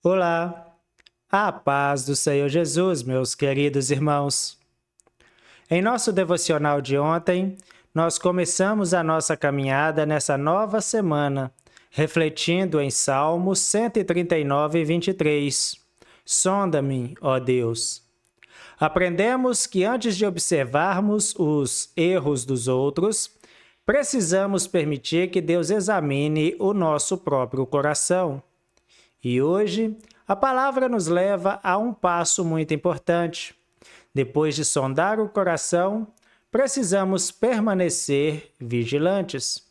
Olá, a paz do Senhor Jesus, meus queridos irmãos. Em nosso devocional de ontem, nós começamos a nossa caminhada nessa nova semana, refletindo em Salmos 139, 23. Sonda-me, ó Deus. Aprendemos que antes de observarmos os erros dos outros, precisamos permitir que Deus examine o nosso próprio coração. E hoje, a palavra nos leva a um passo muito importante. Depois de sondar o coração, precisamos permanecer vigilantes.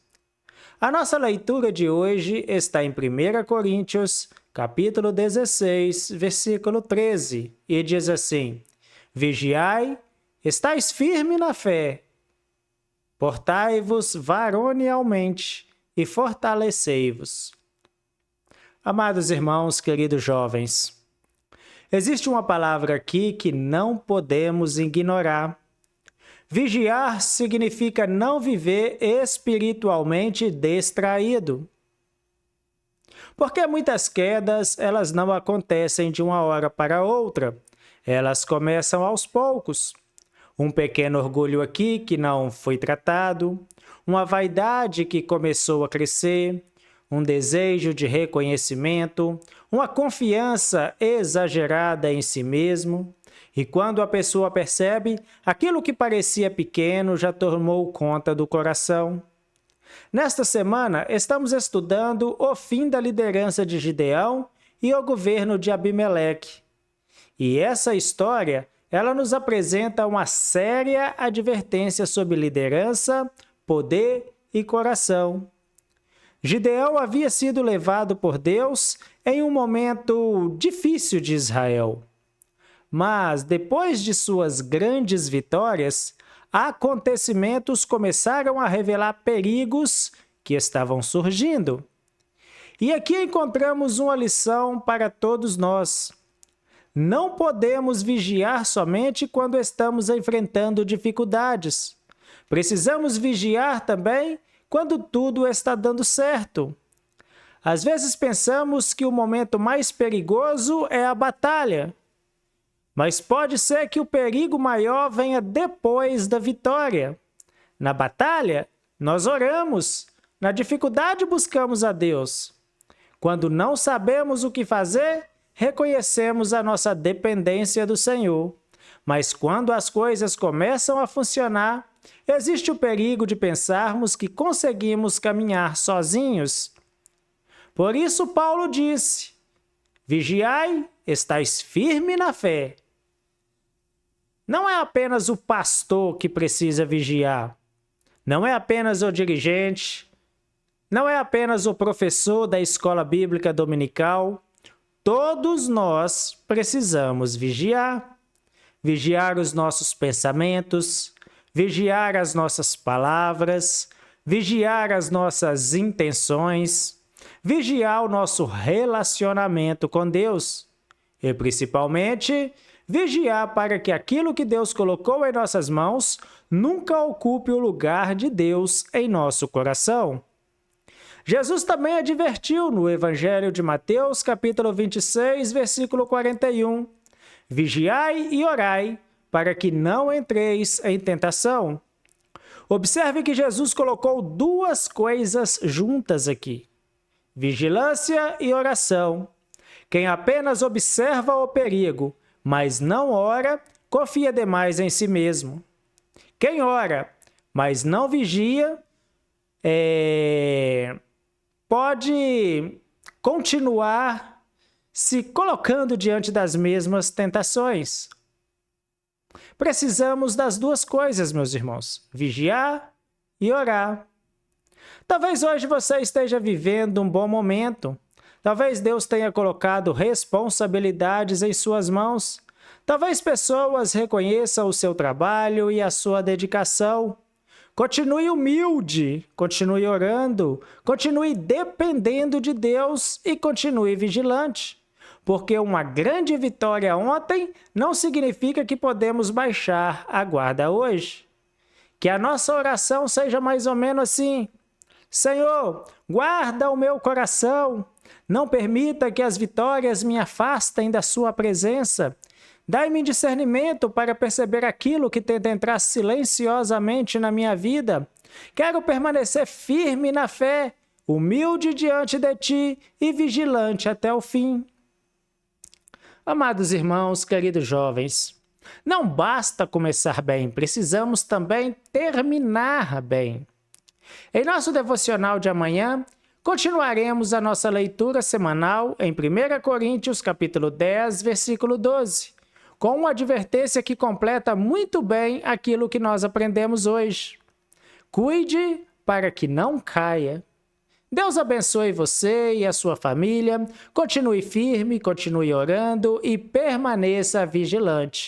A nossa leitura de hoje está em 1 Coríntios, capítulo 16, versículo 13, e diz assim: Vigiai, estais firme na fé, portai-vos varonilmente e fortalecei-vos. Amados irmãos, queridos jovens, existe uma palavra aqui que não podemos ignorar. Vigiar significa não viver espiritualmente distraído. Porque muitas quedas, elas não acontecem de uma hora para outra. Elas começam aos poucos. Um pequeno orgulho aqui que não foi tratado, uma vaidade que começou a crescer, um desejo de reconhecimento, uma confiança exagerada em si mesmo. E quando a pessoa percebe, aquilo que parecia pequeno já tomou conta do coração. Nesta semana, estamos estudando o fim da liderança de Gideão e o governo de Abimeleque. E essa história, ela nos apresenta uma séria advertência sobre liderança, poder e coração. Gideão havia sido levado por Deus em um momento difícil de Israel. Mas, depois de suas grandes vitórias, acontecimentos começaram a revelar perigos que estavam surgindo. E aqui encontramos uma lição para todos nós. Não podemos vigiar somente quando estamos enfrentando dificuldades. Precisamos vigiar também quando tudo está dando certo. Às vezes pensamos que o momento mais perigoso é a batalha, mas pode ser que o perigo maior venha depois da vitória. Na batalha, nós oramos, na dificuldade buscamos a Deus. Quando não sabemos o que fazer, reconhecemos a nossa dependência do Senhor. Mas quando as coisas começam a funcionar, existe o perigo de pensarmos que conseguimos caminhar sozinhos. Por isso Paulo disse: Vigiai, estais firme na fé. Não é apenas o pastor que precisa vigiar. Não é apenas o dirigente. Não é apenas o professor da escola bíblica dominical. Todos nós precisamos vigiar. Vigiar os nossos pensamentos, vigiar as nossas palavras, vigiar as nossas intenções, vigiar o nosso relacionamento com Deus e, principalmente, vigiar para que aquilo que Deus colocou em nossas mãos nunca ocupe o lugar de Deus em nosso coração. Jesus também advertiu no Evangelho de Mateus, capítulo 26, versículo 41, Vigiai e orai, para que não entreis em tentação. Observe que Jesus colocou duas coisas juntas aqui: vigilância e oração. Quem apenas observa o perigo, mas não ora, confia demais em si mesmo. Quem ora, mas não vigia, pode continuar se colocando diante das mesmas tentações. Precisamos das duas coisas, meus irmãos: vigiar e orar. Talvez hoje você esteja vivendo um bom momento. Talvez Deus tenha colocado responsabilidades em suas mãos. Talvez pessoas reconheçam o seu trabalho e a sua dedicação. Continue humilde, continue orando, continue dependendo de Deus e continue vigilante. Porque uma grande vitória ontem não significa que podemos baixar a guarda hoje. Que a nossa oração seja mais ou menos assim: Senhor, guarda o meu coração, Não permita que as vitórias me afastem da sua presença. Dai-me discernimento para perceber aquilo que tenta entrar silenciosamente na minha vida. Quero permanecer firme na fé, humilde diante de ti e vigilante até o fim. Amados irmãos, queridos jovens, não basta começar bem, precisamos também terminar bem. Em nosso devocional de amanhã, continuaremos a nossa leitura semanal em 1 Coríntios capítulo 10, versículo 12, com uma advertência que completa muito bem aquilo que nós aprendemos hoje. Cuide para que não caia. Deus abençoe você e a sua família. Continue firme, continue orando e permaneça vigilante.